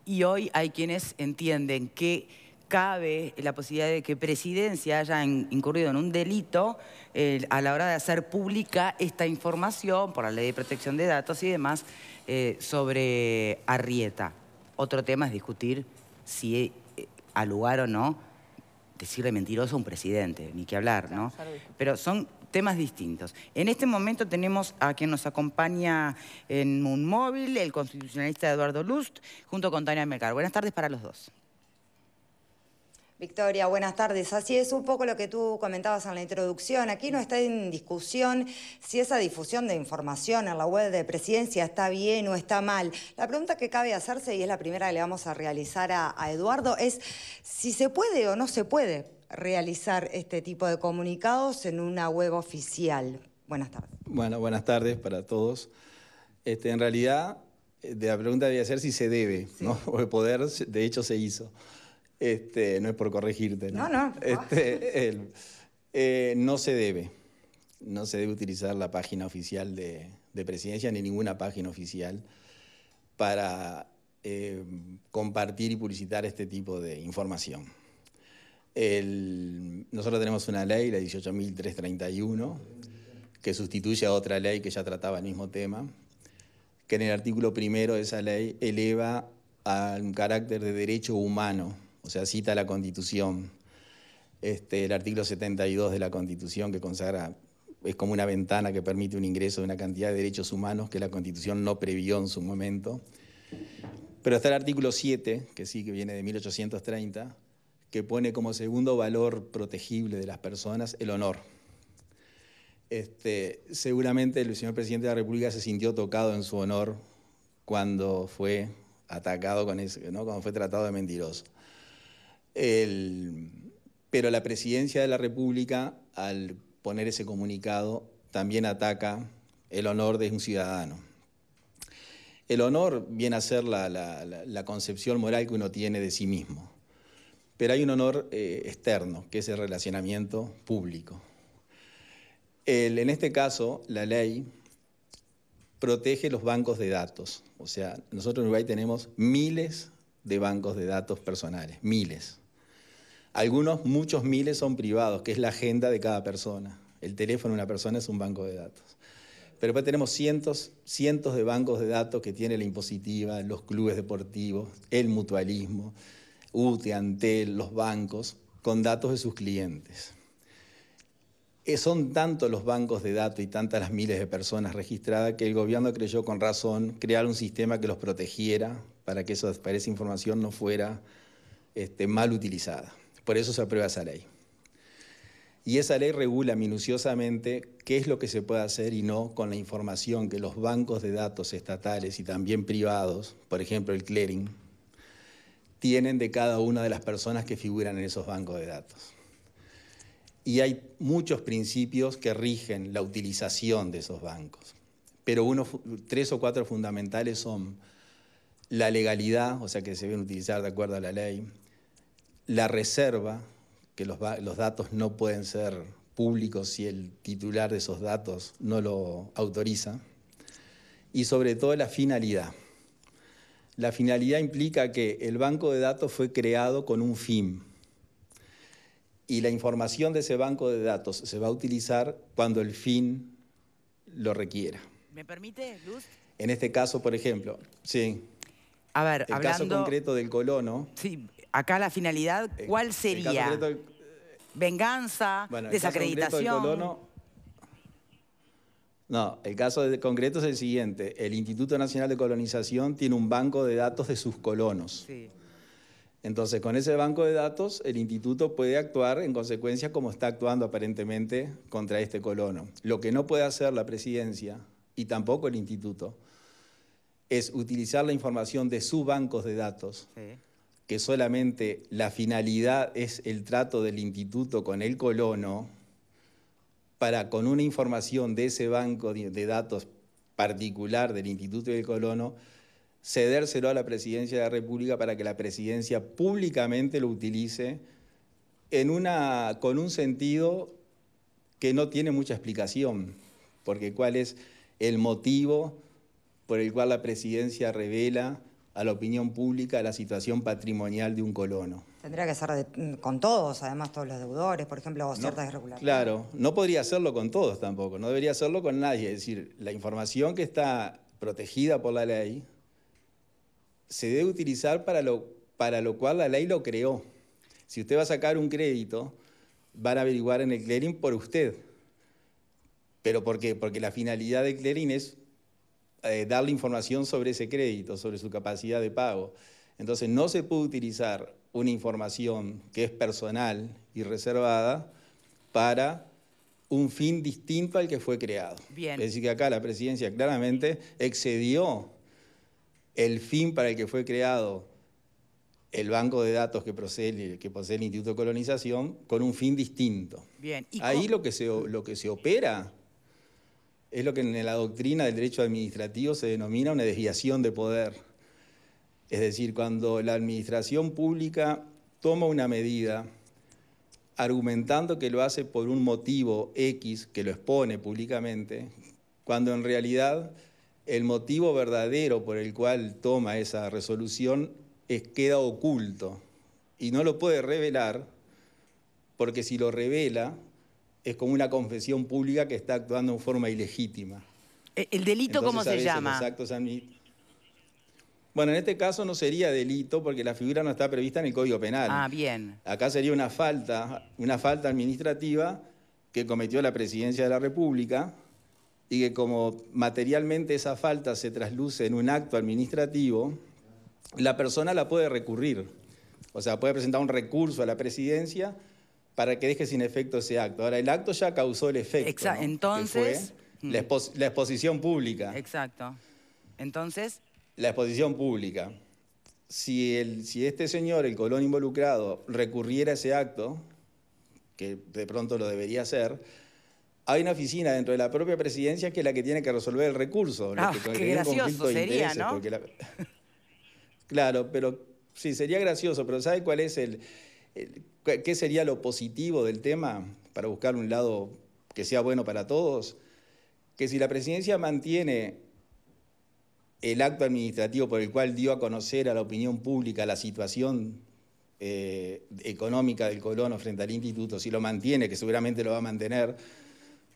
Y hoy hay quienes entienden que cabe la posibilidad de que Presidencia haya incurrido en un delito a la hora de hacer pública esta información por la Ley de Protección de Datos y demás sobre Arrieta. Otro tema es discutir si al lugar o no decirle mentiroso a un presidente, ni que hablar, ¿no? Pero son temas distintos. En este momento tenemos a quien nos acompaña en un móvil, el constitucionalista Eduardo Lust, junto con Tania Melgar. Buenas tardes para los dos. Victoria, buenas tardes. Así es un poco lo que tú comentabas en la introducción. Aquí no está en discusión si esa difusión de información en la web de Presidencia está bien o está mal. La pregunta que cabe hacerse, y es la primera que le vamos a realizar a Eduardo, es si se puede o no se puede realizar este tipo de comunicados en una web oficial. Buenas tardes. Bueno, buenas tardes para todos. En realidad, la pregunta debía ser si se debe, sí, ¿no? O el poder, de hecho, se hizo. No es por corregirte, ¿no? No. No se debe. No se debe utilizar la página oficial de Presidencia ni ninguna página oficial para compartir y publicitar este tipo de información. Nosotros tenemos una ley, la 18.331, que sustituye a otra ley que ya trataba el mismo tema, que en el artículo primero de esa ley eleva a un carácter de derecho humano, o sea, cita la Constitución, el artículo 72 de la Constitución que consagra, es como una ventana que permite un ingreso de una cantidad de derechos humanos que la Constitución no previó en su momento. Pero está el artículo 7, que sí, que viene de 1830, que pone como segundo valor protegible de las personas el honor. Seguramente el señor presidente de la República se sintió tocado en su honor cuando fue atacado con eso, ¿no? Cuando fue tratado de mentiroso. Pero la Presidencia de la República, al poner ese comunicado, también ataca el honor de un ciudadano. El honor viene a ser la concepción moral que uno tiene de sí mismo. Pero hay un honor externo, que es el relacionamiento público. En este caso, la ley protege los bancos de datos. O sea, nosotros en Uruguay tenemos miles de bancos de datos personales, miles. Algunos, muchos miles son privados, que es la agenda de cada persona. El teléfono de una persona es un banco de datos. Pero después tenemos cientos de bancos de datos que tiene la impositiva, los clubes deportivos, el mutualismo, UTE, Antel, los bancos, con datos de sus clientes. Son tantos los bancos de datos y tantas las miles de personas registradas que el gobierno creyó con razón crear un sistema que los protegiera para que esa información no fuera mal utilizada. Por eso se aprueba esa ley. Y esa ley regula minuciosamente qué es lo que se puede hacer y no con la información que los bancos de datos estatales y también privados, por ejemplo el clearing, tienen de cada una de las personas que figuran en esos bancos de datos. Y hay muchos principios que rigen la utilización de esos bancos. Pero 3 o 4 fundamentales son la legalidad, o sea que se deben utilizar de acuerdo a la ley, la reserva, que los datos no pueden ser públicos si el titular de esos datos no lo autoriza, y sobre todo la finalidad. La finalidad implica que el banco de datos fue creado con un fin, y la información de ese banco de datos se va a utilizar cuando el fin lo requiera. ¿Me permite, Luz? En este caso, por ejemplo, sí. A ver, el caso concreto del colono. Sí, acá la finalidad, ¿cuál sería? ¿Venganza? Bueno, ¿Desacreditación? El caso concreto del colono, no, el caso concreto es el siguiente. El Instituto Nacional de Colonización tiene un banco de datos de sus colonos. Sí. Entonces, con ese banco de datos, el instituto puede actuar en consecuencia como está actuando aparentemente contra este colono. Lo que no puede hacer la Presidencia, y tampoco el instituto, es utilizar la información de sus bancos de datos, sí, que solamente la finalidad es el trato del instituto con el colono, para con una información de ese banco de datos particular del instituto y del colono, cedérselo a la Presidencia de la República para que la Presidencia públicamente lo utilice con un sentido que no tiene mucha explicación, porque cuál es el motivo por el cual la Presidencia revela a la opinión pública la situación patrimonial de un colono. Tendría que ser con todos, además todos los deudores, por ejemplo, o ciertas irregularidades. Claro, no podría hacerlo con todos tampoco, no debería hacerlo con nadie. Es decir, la información que está protegida por la ley se debe utilizar para lo cual la ley lo creó. Si usted va a sacar un crédito, van a averiguar en el clearing por usted. ¿Pero por qué? Porque la finalidad del clearing es darle información sobre ese crédito, sobre su capacidad de pago. Entonces no se puede utilizar una información que es personal y reservada para un fin distinto al que fue creado. Bien. Es decir, que acá la presidencia claramente excedió el fin para el que fue creado el banco de datos que posee el Instituto de Colonización con un fin distinto. Bien. Ahí lo que se opera es lo que en la doctrina del derecho administrativo se denomina una desviación de poder. Es decir, cuando la administración pública toma una medida argumentando que lo hace por un motivo X, que lo expone públicamente, cuando en realidad el motivo verdadero por el cual toma esa resolución queda oculto y no lo puede revelar, porque si lo revela es como una confesión pública que está actuando en forma ilegítima. ¿El delito Entonces, cómo se llama? Bueno, en este caso no sería delito porque la figura no está prevista en el Código Penal. Ah, bien. Acá sería una falta administrativa que cometió la Presidencia de la República y que como materialmente esa falta se trasluce en un acto administrativo, la persona la puede recurrir. O sea, puede presentar un recurso a la Presidencia para que deje sin efecto ese acto. Ahora, el acto ya causó el efecto. Exacto. ¿no? Entonces... Que fue la exposición pública. Exacto. Entonces... La exposición pública. Si este señor, el colón involucrado, recurriera a ese acto, que de pronto lo debería hacer, hay una oficina dentro de la propia presidencia que es la que tiene que resolver el recurso. Qué gracioso sería, ¿no? Claro, pero sí, sería gracioso, pero ¿sabe cuál es qué sería lo positivo del tema para buscar un lado que sea bueno para todos? Que si la presidencia mantiene el acto administrativo por el cual dio a conocer a la opinión pública la situación económica del colono frente al instituto, si lo mantiene, que seguramente lo va a mantener,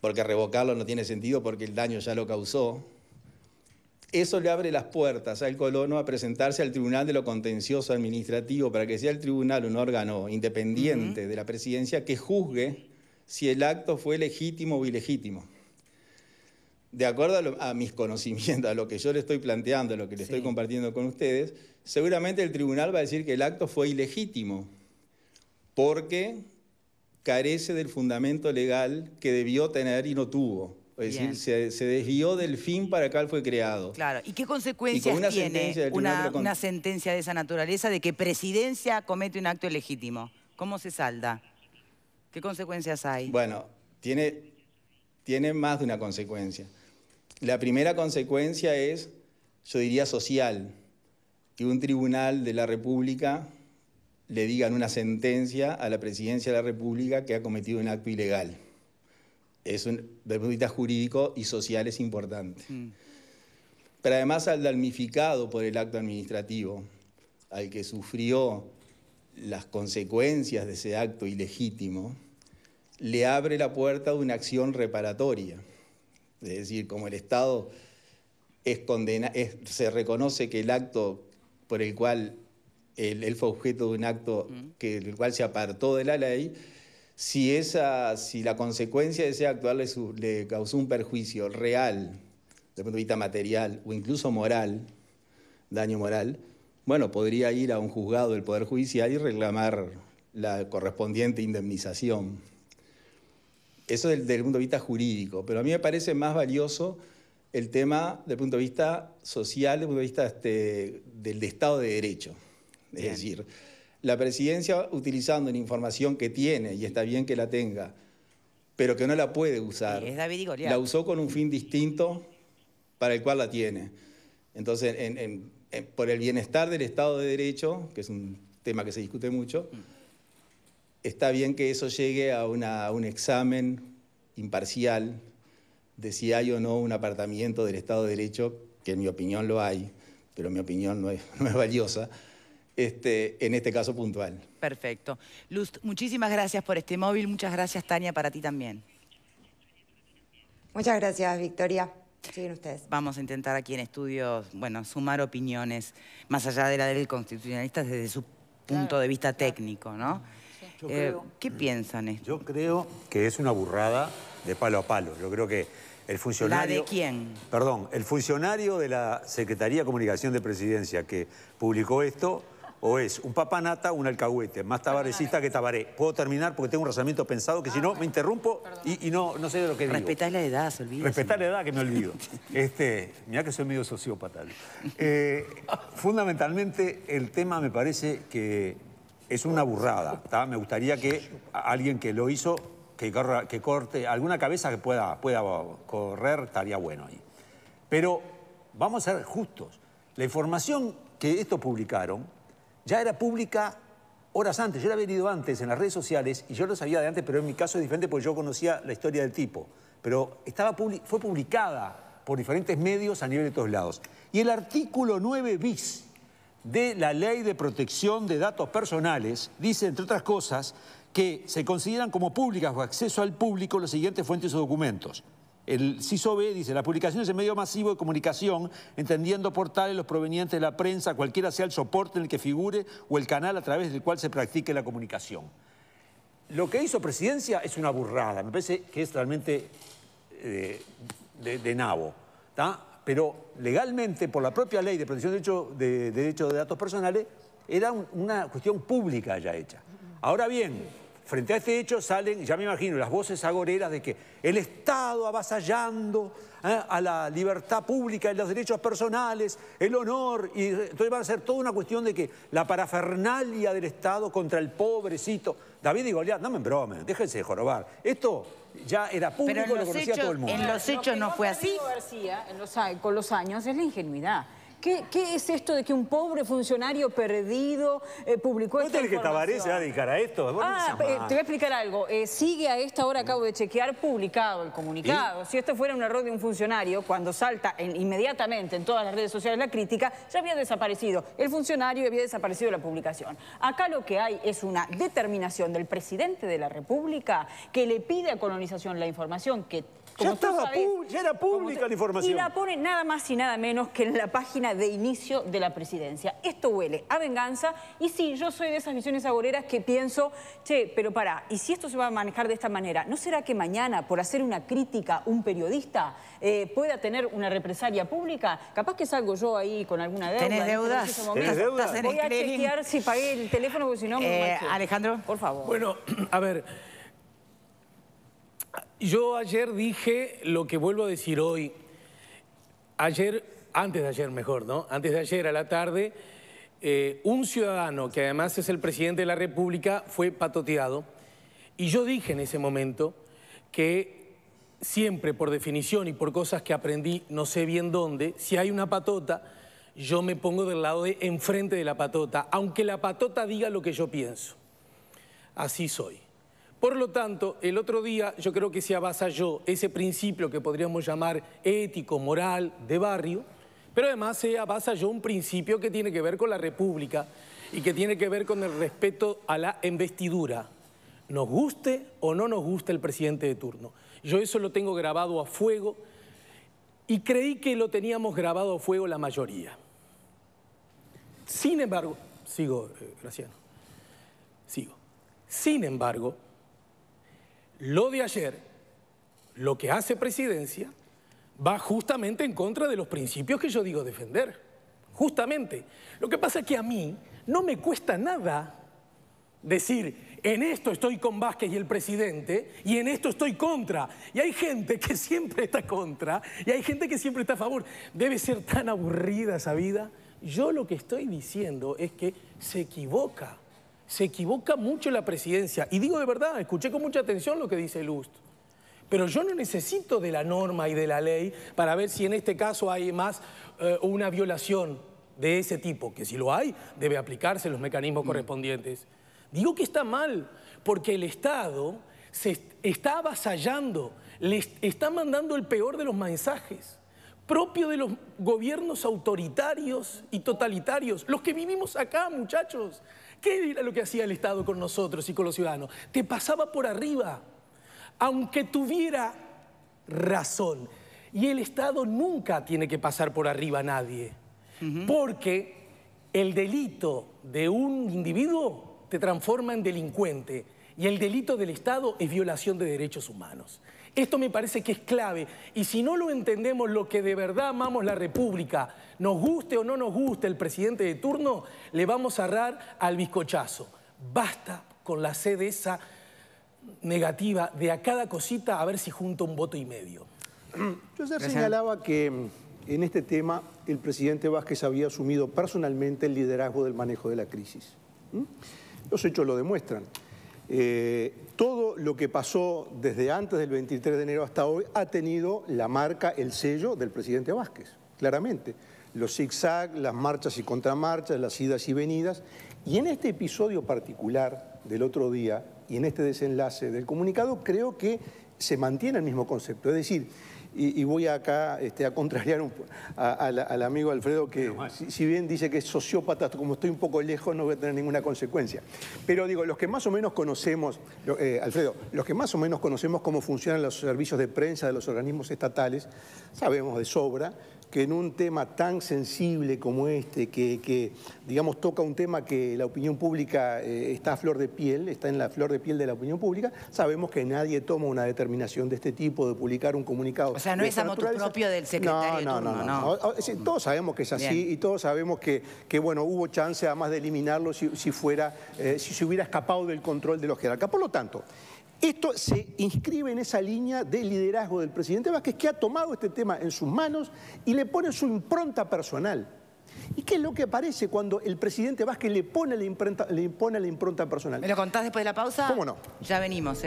porque revocarlo no tiene sentido porque el daño ya lo causó, eso le abre las puertas al colono a presentarse al Tribunal de lo Contencioso Administrativo para que sea el tribunal un órgano independiente de la presidencia que juzgue si el acto fue legítimo o ilegítimo. De acuerdo a mis conocimientos, a lo que yo le estoy planteando, a lo que le estoy compartiendo con ustedes, seguramente el tribunal va a decir que el acto fue ilegítimo porque carece del fundamento legal que debió tener y no tuvo. Es decir, se desvió del fin para el cual fue creado. Claro. ¿Y qué consecuencias tiene una sentencia de esa naturaleza de que presidencia comete un acto ilegítimo? ¿Cómo se salda? ¿Qué consecuencias hay? Bueno, tiene más de una consecuencia. La primera consecuencia es, yo diría, social, que un tribunal de la República le diga en una sentencia a la Presidencia de la República que ha cometido un acto ilegal. Desde el punto de vista jurídico y social es importante. Pero además al damnificado por el acto administrativo, al que sufrió las consecuencias de ese acto ilegítimo, le abre la puerta de una acción reparatoria. Es decir, como el Estado se reconoce que el acto por el cual él fue objeto de un acto del cual se apartó de la ley, si la consecuencia de ese acto le causó un perjuicio real, desde el punto de vista material o incluso moral, daño moral, bueno, podría ir a un juzgado del Poder Judicial y reclamar la correspondiente indemnización. Eso desde el punto de vista jurídico, pero a mí me parece más valioso el tema desde el punto de vista social, desde el punto de vista del Estado de Derecho. Es decir, la presidencia utilizando una información que tiene, y está bien que la tenga, pero que no la puede usar, la usó con un fin distinto para el cual la tiene. Entonces, por el bienestar del Estado de Derecho, que es un tema que se discute mucho, está bien que eso llegue a un examen imparcial de si hay o no un apartamiento del Estado de Derecho, que en mi opinión lo hay, pero mi opinión no es valiosa en este caso puntual. Perfecto. Luz, muchísimas gracias por este móvil. Muchas gracias, Tania, para ti también. Muchas gracias, Victoria. Siguen ustedes. Vamos a intentar aquí en estudios, bueno, sumar opiniones, más allá de la del constitucionalista, desde su punto de vista técnico, ¿no? Yo creo, ¿Qué piensan esto? Yo creo que es una burrada de palo a palo. Yo creo que el funcionario... ¿La de quién? Perdón, el funcionario de la Secretaría de Comunicación de Presidencia que publicó esto, o es un papanata o un alcahuete, más tabarecista que Tabaré. Puedo terminar porque tengo un razonamiento pensado que si no me interrumpo y no sé de lo que digo. Respetá la edad, se olvida. Respetá la edad, que me olvido. Mirá que soy medio sociópata. Fundamentalmente, el tema me parece que es una burrada. ¿tá? Me gustaría que alguien que lo hizo, que corte alguna cabeza que pueda correr, estaría bueno ahí. Pero vamos a ser justos. La información que estos publicaron ya era pública horas antes. Yo la había leído antes en las redes sociales y yo lo sabía de antes, pero en mi caso es diferente porque yo conocía la historia del tipo. Pero fue publicada por diferentes medios a nivel de todos lados. Y el artículo 9 bis de la Ley de Protección de Datos Personales dice, entre otras cosas, que se consideran como públicas o acceso al público las siguientes fuentes o documentos. El CISO-B dice, las publicaciones en medio masivo de comunicación, entendiendo por tales los provenientes de la prensa, cualquiera sea el soporte en el que figure o el canal a través del cual se practique la comunicación. Lo que hizo Presidencia es una burrada, me parece que es realmente de nabo, ¿tá? Pero legalmente, por la propia Ley de Protección de Derechos de Datos Personales, era una cuestión pública ya hecha. Ahora bien, frente a este hecho salen, ya me imagino, las voces agoreras de que el Estado avasallando a la libertad pública y los derechos personales, el honor, y entonces va a ser toda una cuestión de que la parafernalia del Estado contra el pobrecito. David y Goliat, no me embromen, déjense de jorobar. Esto ya era público, lo conocía todo el mundo. En los hechos no fue así. García, con los años, es la ingenuidad. ¿Qué es esto de que un pobre funcionario perdido publicó esta información? ¿No tenés que Tabaré se va a dedicar a esto? Te voy a explicar algo. Sigue a esta hora, acabo de chequear, publicado el comunicado. ¿Sí? Si esto fuera un error de un funcionario, cuando salta inmediatamente en todas las redes sociales la crítica, ya había desaparecido el funcionario y había desaparecido la publicación. Acá lo que hay es una determinación del presidente de la República que le pide a Colonización la información que... Ya era pública la información. Y la pone nada más y nada menos que en la página de inicio de la presidencia. Esto huele a venganza y sí, yo soy de esas visiones agoreras que pienso, che, pero pará, ¿y si esto se va a manejar de esta manera? ¿No será que mañana, por hacer una crítica, un periodista pueda tener una represalia pública? Capaz que salgo yo ahí con alguna deuda. ¿Tenés deudas? ¿Tenés deudas? Voy a chequear si pagué el teléfono, porque si no... Alejandro. Por favor. Bueno, a ver... Yo ayer dije lo que vuelvo a decir hoy. Ayer, antes de ayer mejor, ¿no? Antes de ayer a la tarde, un ciudadano que además es el presidente de la República fue patoteado. Y yo dije en ese momento que siempre, por definición y por cosas que aprendí, no sé bien dónde, si hay una patota, yo me pongo del lado de enfrente de la patota, aunque la patota diga lo que yo pienso. Así soy. Por lo tanto, el otro día yo creo que se avasalló ese principio que podríamos llamar ético, moral, de barrio, pero además se avasalló un principio que tiene que ver con la República y que tiene que ver con el respeto a la investidura. Nos guste o no nos guste el presidente de turno. Yo eso lo tengo grabado a fuego y creí que lo teníamos grabado a fuego la mayoría. Sin embargo, Graciano, sigo. Sin embargo, lo de ayer, lo que hace Presidencia, va justamente en contra de los principios que yo digo defender. Justamente. Lo que pasa es que a mí no me cuesta nada decir, en esto estoy con Vázquez y el presidente, y en esto estoy contra. Y hay gente que siempre está contra, y hay gente que siempre está a favor. Debe ser tan aburrida esa vida. Yo lo que estoy diciendo es que se equivoca mucho la presidencia. Y digo de verdad, escuché con mucha atención lo que dice Lust. Pero yo no necesito de la norma y de la ley para ver si en este caso hay más una violación de ese tipo, que si lo hay, debe aplicarse los mecanismos correspondientes. Digo que está mal, porque el Estado se está avasallando, le está mandando el peor de los mensajes. propio de los gobiernos autoritarios y totalitarios, los que vivimos acá, muchachos. ¿Qué era lo que hacía el Estado con nosotros y con los ciudadanos? Te pasaba por arriba, aunque tuviera razón. Y el Estado nunca tiene que pasar por arriba a nadie, porque el delito de un individuo te transforma en delincuente y el delito del Estado es violación de derechos humanos. Esto me parece que es clave, y si no lo entendemos, lo que de verdad amamos la República, nos guste o no nos guste el presidente de turno, le vamos a errar al bizcochazo. Basta con la sed esa negativa de a cada cosita a ver si junta 1,5 votos. Yo ayer señalaba que en este tema el presidente Vázquez había asumido personalmente el liderazgo del manejo de la crisis. Los hechos lo demuestran. Todo lo que pasó desde antes del 23 de enero hasta hoy ha tenido la marca, el sello del presidente Vázquez, claramente. Los zigzag, las marchas y contramarchas, las idas y venidas. Y en este episodio particular del otro día y en este desenlace del comunicado creo que se mantiene el mismo concepto. Es decir, y voy acá a contrariar al amigo Alfredo, que si bien dice que es sociópata, como estoy un poco lejos no voy a tener ninguna consecuencia. Pero digo, los que más o menos conocemos, Alfredo, los que más o menos conocemos cómo funcionan los servicios de prensa de los organismos estatales, sabemos de sobra que en un tema tan sensible como este, que digamos toca un tema que la opinión pública está a flor de piel, está en la flor de piel de la opinión pública, sabemos que nadie toma una determinación de este tipo, de publicar un comunicado. O sea, no es a motu propio del secretario de turno, no. Todos sabemos que es así. Bien. Y todos sabemos que bueno, hubo chance además de eliminarlo si se hubiera escapado del control de los jerarcas. Por lo tanto, esto se inscribe en esa línea de liderazgo del presidente Vázquez, que ha tomado este tema en sus manos y le pone su impronta personal. ¿Y qué es lo que aparece cuando el presidente Vázquez le pone la impronta personal? ¿Me lo contás después de la pausa? ¿Cómo no? Ya venimos,